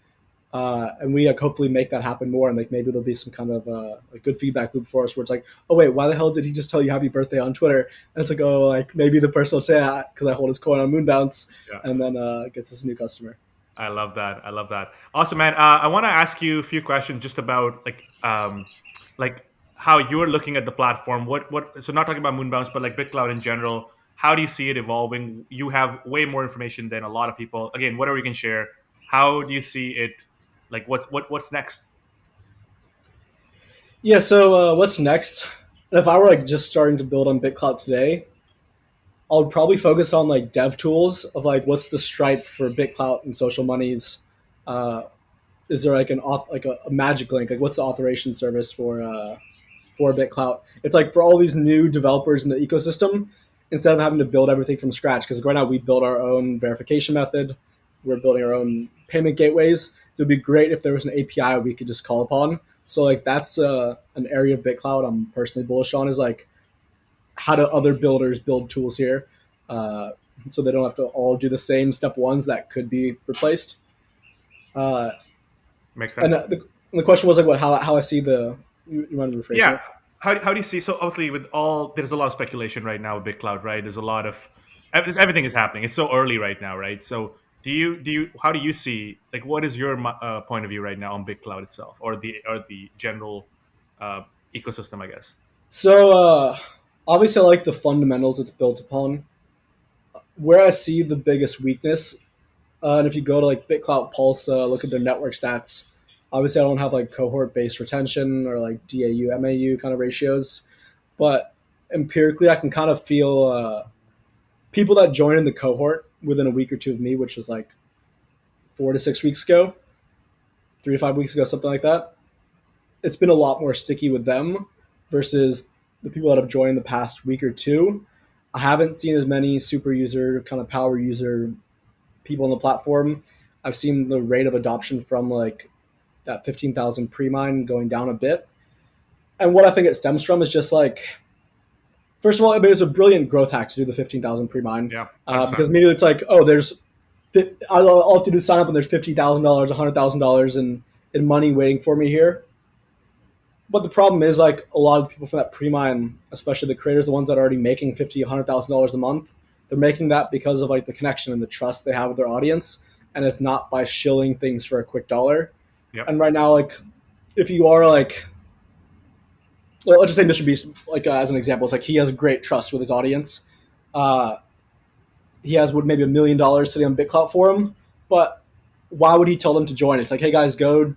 and we like hopefully make that happen more, and like maybe there'll be some kind of like good feedback loop for us where it's like, oh wait, why the hell did he just tell you happy birthday on Twitter? And it's like, oh, like maybe the person will say that because I hold his coin on Moonbounce, Yeah. and then gets us a new customer. I love that. I love that. Awesome, man. I want to ask you a few questions just about like how you're looking at the platform. What? So not talking about Moonbounce, but like BitCloud in general. How do you see it evolving? You have way more information than a lot of people. Again, whatever you can share. How do you see it? Like, what's next? Yeah. So what's next? If I were like just starting to build on BitClout today, I would probably focus on like dev tools of like what's the Stripe for BitClout and social monies. Uh, is there like a magic link? Like what's the authorization service for BitClout? It's like for all these new developers in the ecosystem, instead of having to build everything from scratch. Because right now we build our own verification method, we're building our own payment gateways. It would be great if there was an API we could just call upon. So like that's an area of BitClout I'm personally bullish on is like how do other builders build tools here, uh, so they don't have to all do the same step ones that could be replaced. Uh, Makes and sense. the question was like what how I see the you mind rephrasing Yeah. it? How do you see? So obviously, with all, there's a lot of speculation right now with BitCloud, right? There's a lot of everything is happening. It's so early right now, right? So do you how do you see, like, what is your point of view right now on BitCloud itself, or the general uh, ecosystem, I guess? So obviously I like the fundamentals it's built upon. Where I see the biggest weakness, and if you go to like BitClout Pulse, look at their network stats. Obviously, I don't have like cohort based retention or like DAU MAU kind of ratios, but empirically, I can kind of feel people that join in the cohort within a week or two of me, which was like 4 to 6 weeks ago, 3 to 5 weeks ago, something like that. It's been a lot more sticky with them versus the people that have joined the past week or two. I haven't seen as many super user, kind of power user people on the platform. I've seen the rate of adoption from like that 15,000 pre-mine going down a bit. And what I think it stems from is just like, first of all, I mean, it's a brilliant growth hack to do the 15,000 pre-mine Yeah, 100%. because immediately it's like, oh, there's, all I have to do is sign up and there's $50,000, $100,000 in money waiting for me here. But the problem is like a lot of the people from that pre-mine, especially the creators, the ones that are already making $50,000, $100,000 a month, they're making that because of like the connection and the trust they have with their audience, and it's not by shilling things for a quick dollar. Yep. And right now, like if you are like, well, let's just say Mr. Beast, like as an example, it's like he has great trust with his audience. Uh, he has what maybe $1 million sitting on BitClout for him, but why would he tell them to join? It's like, hey guys, go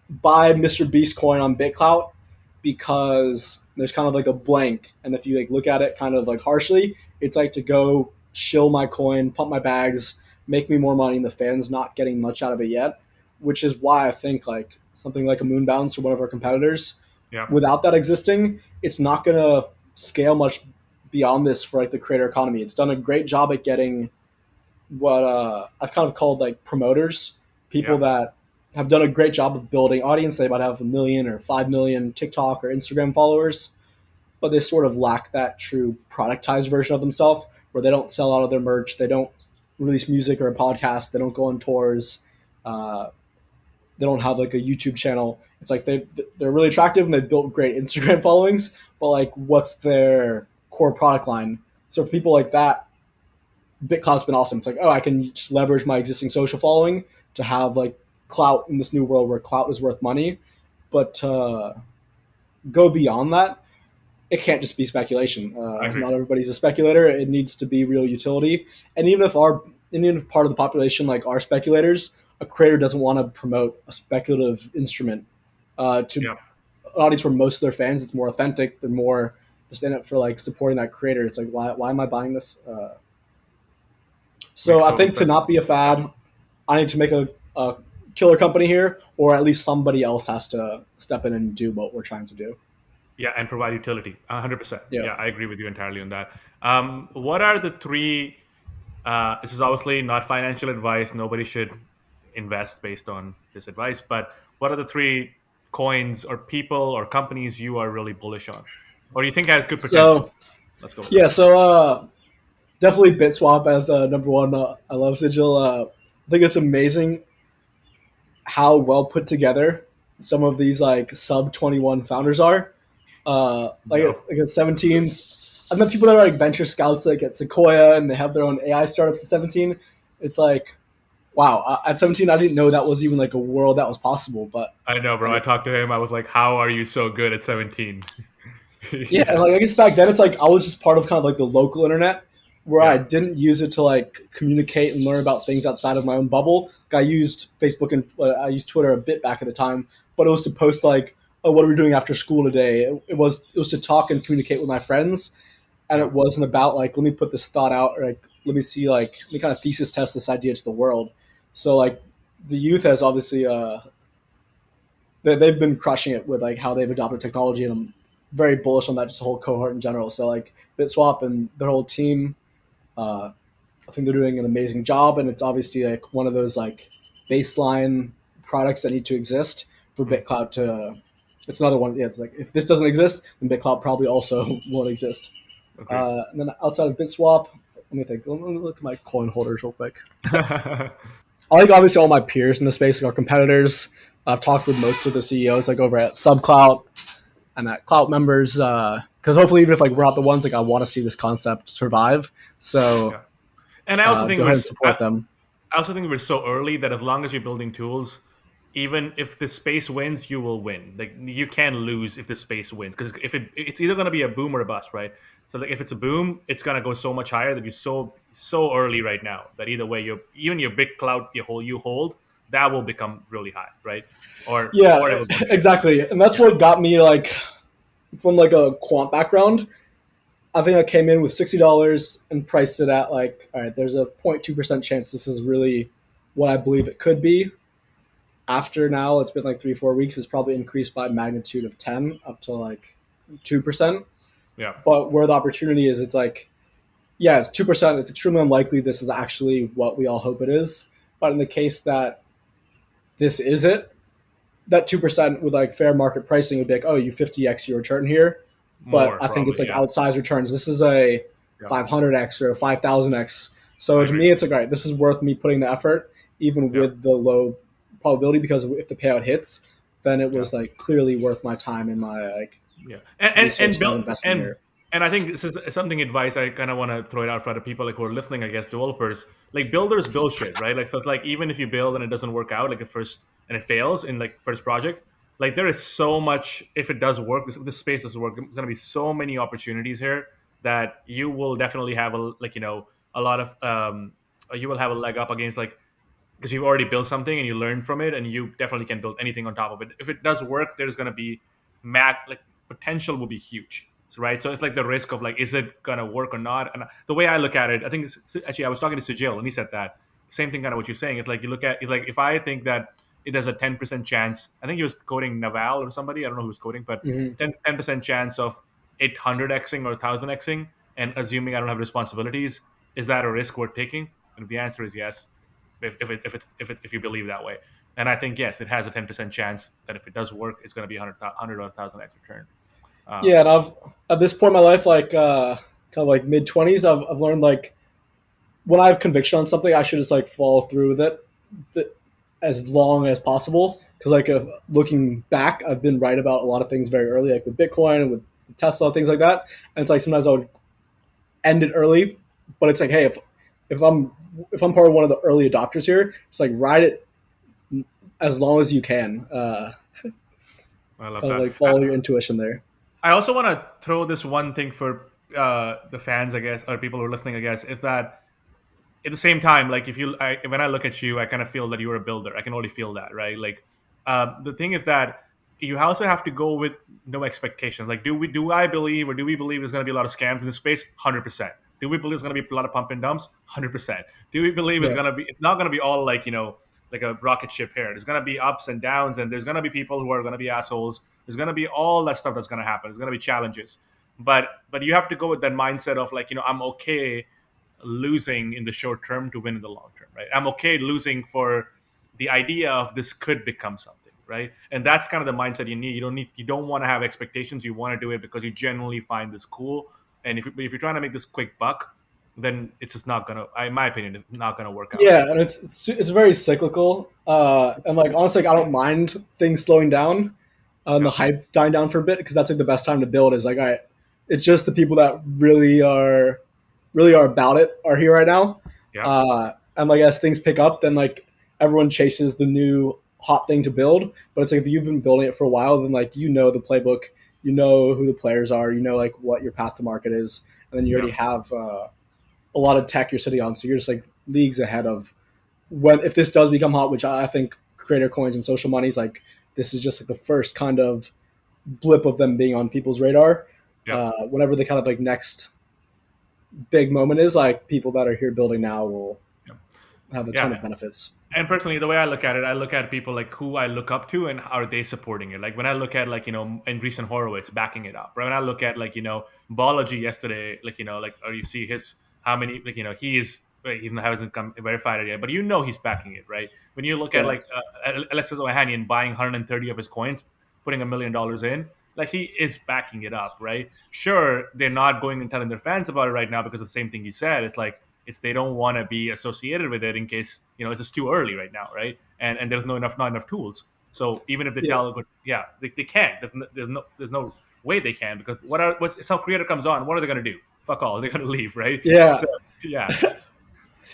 buy Mr. Beast coin on BitClout because there's kind of like a blank, and if you like look at it kind of like harshly, it's like to go shill my coin, pump my bags, make me more money, and the fans not getting much out of it yet, which is why I think like something like a Moonbounce or one of our competitors, Yeah. without that existing, it's not gonna scale much beyond this for like the creator economy. It's done a great job at getting what I've kind of called like promoters, people Yeah. that have done a great job of building audience. They might have 1 million or 5 million TikTok or Instagram followers, but they sort of lack that true productized version of themselves where they don't sell out of their merch, they don't release music or a podcast, they don't go on tours, uh, they don't have like a YouTube channel. It's like they're really attractive and they've built great Instagram followings, but like what's their core product line? So for people like that, BitClout's been awesome. It's like, oh, I can just leverage my existing social following to have like clout in this new world where clout is worth money. But go beyond that, it can't just be speculation. I agree. Not everybody's a speculator. It needs to be real utility. And even if part of the population like are speculators, a creator doesn't want to promote a speculative instrument to Yeah. an audience where most of their fans. It's more authentic. They're more just in it for like supporting that creator. It's like why am I buying this? So Makes I total think to sense. not be a fad, I need to make a killer company here, or at least somebody else has to step in and do what we're trying to do. Yeah, and provide utility. 100%. Yeah. Yeah, I agree with you entirely on that. What are the three? This is obviously not financial advice. Nobody should invest based on this advice. But what are the three coins or people or companies you are really bullish on, or you think has good potential? So Let's go with yeah, that. so definitely BitSwap as number one. I love Sigil. I think it's amazing how well put together some of these like sub 21 founders are. No, Like at 17, I've met people that are like venture scouts like at Sequoia and they have their own AI startups at 17. It's like, wow, at 17, I didn't know that was even like a world that was possible. But I know, bro. I like, talked to him. I was like, "How are you so good at 17?" yeah, and Yeah, like I guess back then it's like I was just part of kind of like the local internet where I yeah, didn't use it to like communicate and learn about things outside of my own bubble. Like, I used Facebook and I used Twitter a bit back at the time, but it was to post like, oh, what are we doing after school today? It was to talk and communicate with my friends, and yeah, it wasn't about like let me put this thought out or like let me see like let me kind of thesis test this idea to the world. So like the youth has obviously they've been crushing it with like how they've adopted technology, and I'm very bullish on that just whole cohort in general. So like BitSwap and their whole team, uh, I think they're doing an amazing job, and it's obviously like one of those like baseline products that need to exist for mm, BitCloud to. It's another one. Yeah, it's like if this doesn't exist, then BitCloud probably also won't exist. agreed. And then outside of BitSwap, let me think. Let me look at my coin holders real quick. I like obviously all my peers in the space, like our competitors. I've talked with most of the CEOs, like over at SubCloud and at Clout members, because hopefully, even if like we're not the ones, like I want to see this concept survive. So Yeah, and I also think go we're. ahead and support them. I also think we're so early that as long as you're building tools, even if the space wins, you will win. Like you can lose if the space wins because if it's either going to be a boom or a bust, right? So like if it's a boom, it's going to go so much higher that you're so early right now that either way, even your big cloud you hold that will become really high, right? Or it Yeah, will go negative. exactly, and that's Yeah, what got me like from like a quant background. I think I came in with $60 and priced it at like, all right, there's a 0.2% chance this is really what I believe it could be. After now, it's been like 3 4 weeks. It's probably increased by a magnitude of 10 up to like 2%. Yeah. But where the opportunity is, it's like, yeah, it's 2%. It's extremely unlikely this is actually what we all hope it is. But in the case that this is it, that 2% with like fair market pricing would be like, oh, you 50x your return here. But More I think it's probably. like Yeah. outsized returns. This is a Yeah. 500x or a 5,000x. So I to agree. me, it's like, all right, this is worth me putting the effort, even Yeah. with the low probability, because if the payout hits, then it Yeah. was like clearly worth my time and my like Yeah, resource and Bill, investment here. and I think this is something advice I kind of want to throw it out for other people like who are listening. I guess developers, like builders build shit, right? Like so it's like even if you build and it doesn't work out, like at first and it fails in like first project, like there is so much. If it does work, this space does work. There's gonna be so many opportunities here that you will definitely have a like a lot of you will have a leg up against like because you've already built something and you learned from it and you definitely can build anything on top of it. If it does work, there's going to be like potential will be huge. So, right, so it's like the risk of like is it going to work or not. And the way I look at it, I think actually I was talking to Sujil and he said that same thing, kind of what you're saying. It's like you look at it's like if I think that it has a 10% chance, I think he was coding Naval or somebody, I don't know who was coding, but Mm-hmm. 10% chance of 800xing or 1000xing, and assuming I don't have responsibilities, is that a risk worth taking? And if the answer is yes, if you believe that way. And I think yes, it has a 10% chance that if it does work, it's going to be 100 or 1,000x return. Yeah, Um, and I've at this point in my life, like kind of like mid 20s, I've learned like when I have conviction on something, I should just like follow through with it as long as possible. Because like looking back, I've been right about a lot of things very early, like with Bitcoin and with Tesla, things like that. And it's like sometimes I would end it early, but it's like, hey, if I'm if I'm part of one of the early adopters here, it's like ride it as long as you can. I love Kind of that. like follow your intuition there. I also want to throw this one thing for the fans, I guess, or people who are listening, I guess, is that at the same time, like if when I look at you, I kind of feel that you're a builder. I can only feel that, right? Like the thing is that you also have to go with no expectations. Like, do I believe or do we believe there's going to be a lot of scams in this space? 100%. Do we believe there's going to be a lot of pump and dumps? 100%. Do we believe Yeah, it's not going to be all like like a rocket ship here? There's going to be ups and downs, and there's going to be people who are going to be assholes. There's going to be all that stuff that's going to happen. There's going to be challenges, but you have to go with that mindset of like I'm okay losing in the short term to win in the long term, right? I'm okay losing for the idea of this could become something, right? And that's kind of the mindset you need. You don't want to have expectations. You want to do it because you genuinely find this cool. And if you're trying to make this quick buck, then it's just not gonna. In my opinion, it's not gonna work out. yeah, and it's very cyclical. And like honestly, like, I don't mind things slowing down and the Yeah, hype dying down for a bit because that's like the best time to build. Is like, all right, it's just the people that really are about it are here right now. yeah, And like as things pick up, then like everyone chases the new hot thing to build. But it's like if you've been building it for a while, then like the playbook, you know who the players are, you know like what your path to market is, and then you yeah, already have a lot of tech you're sitting on. So you're just like leagues ahead of when if this does become hot, which I think creator coins and social money is like this is just like the first kind of blip of them being on people's radar. yeah, Whenever the kind of like next big moment is, like people that are here building now will yeah. have a ton Yeah. of benefits. And personally, the way I look at it, I look at people like who I look up to and how are they supporting it. Like when I look at like Andreessen Horowitz backing it up, right? When I look at like Balaji yesterday, like like or you see his how many like he hasn't come verified it yet, but he's backing it, right? When you look at Yeah, like Alexis Ohanian buying 130 of his coins, putting $1 million in, like he is backing it up, right? Sure, they're not going and telling their fans about it right now because of the same thing you said. It's like it's they don't want to be associated with it in case it's just too early right now, right? And there's not enough tools. So even if they yeah, tell, but yeah, they can't. There's no way they can because what's if some creator comes on, what are they gonna do? Fuck all, they're gonna leave, right? yeah. So yeah,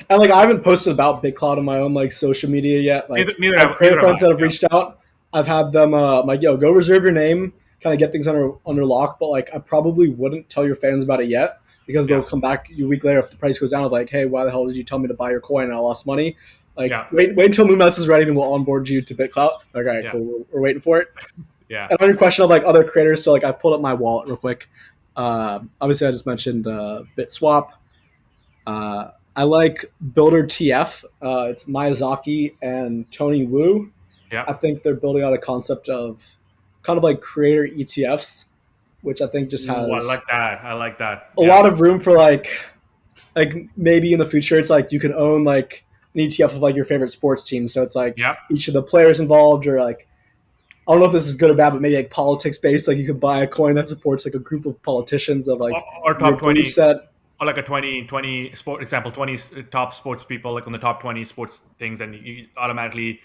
And like I haven't posted about BitCloud on my own like social media yet. neither Like neither my have creator neither have I. friends that have Yeah, reached out, I've had them like yo go reserve your name, kind of get things under lock. But like I probably wouldn't tell your fans about it yet because they'll yeah, come back a week later if the price goes down. Of like, hey, why the hell did you tell me to buy your coin and I lost money? Like yeah, wait until Moonmouse is ready and we'll onboard you to BitCloud. Like all right, yeah, cool, we're waiting for it. yeah, And on your question of like other creators, so like I pulled up my wallet real quick. Obviously, I just mentioned BitSwap. I like Builder TF. It's Miyazaki and Tony Wu. Yeah. I think they're building out a concept of kind of like creator ETFs, which I think just Ooh, I has like that. I like that. a Yeah. lot of room for like maybe in the future it's like you can own like an ETF of like your favorite sports team. So it's like Yeah. each of the players involved, or like I don't know if this is good or bad, but maybe like politics based. Like you could buy a coin that supports like a group of politicians of like Or your top belief 20, set. or like a 20 sport example, 20 top sports people, like on the top 20 sports things, and you automatically,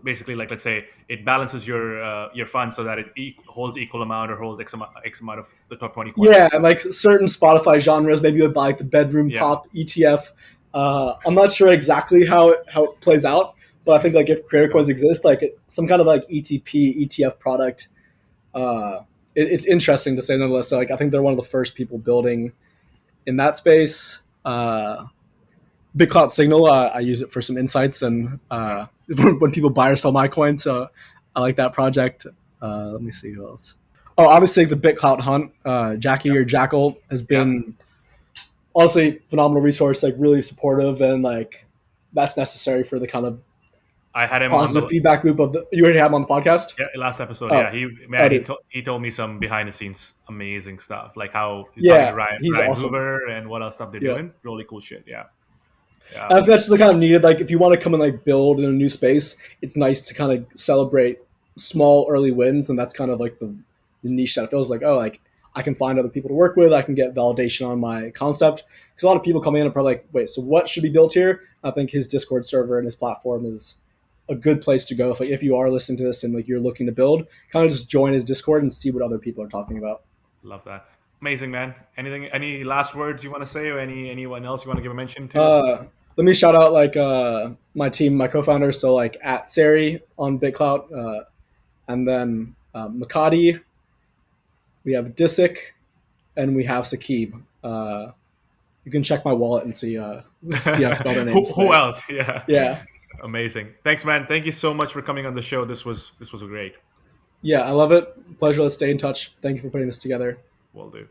basically, like, let's say it balances your fund so that it holds equal amount, or holds X amount of the top 20 coins Yeah, and and stuff. like certain Spotify genres, maybe you would buy like the bedroom Yeah. pop ETF. I'm not sure exactly how it plays out, but I think like if creator Cool. coins exist, like some kind of like ETP ETF product, it's interesting to say nonetheless. So like I think they're one of the first people building in that space. Big Cloud Signal, I use it for some insights and Yeah. when people buy or sell my coin. So I like that project. Let me see who else. Oh, obviously the BitClout Hunt. Jackie Yeah. or Jackal has Yeah. been honestly phenomenal resource, like really supportive, and like that's necessary for the kind of I had him on positive the feedback loop of the. You already have him on the podcast. yeah, last episode. Yeah, Oh, he oh, man, dude, he told me some behind the scenes amazing stuff, like how he's talking to yeah, Ryan he's Ryan awesome. Hoover and what else stuff they're Yeah, doing. Really cool shit. Yeah. Yeah. I think that's just the kind of needed. Like if you want to come and like build in a new space, it's nice to kind of celebrate small early wins, and that's kind of like the niche that feels like like I can find other people to work with. I can get validation on my concept because a lot of people come in and probably like, wait, so what should be built here? I think his Discord server and his platform is a good place to go. If you are listening to this and like you're looking to build, kind of just join his Discord and see what other people are talking about. Love that. Amazing, man. Any last words you want to say, or anyone else you want to give a mention to? Let me shout out like my team, my co-founders. So like at Sari on BitClout, and then Makati, we have Disick, and we have Sakib. You can check my wallet and see how I spell their names Who there. else? Yeah. Yeah, Amazing. Thanks, man. Thank you so much for coming on the show. This was great. yeah, I love it. Pleasure. Let's stay in touch. Thank you for putting this together. Will do.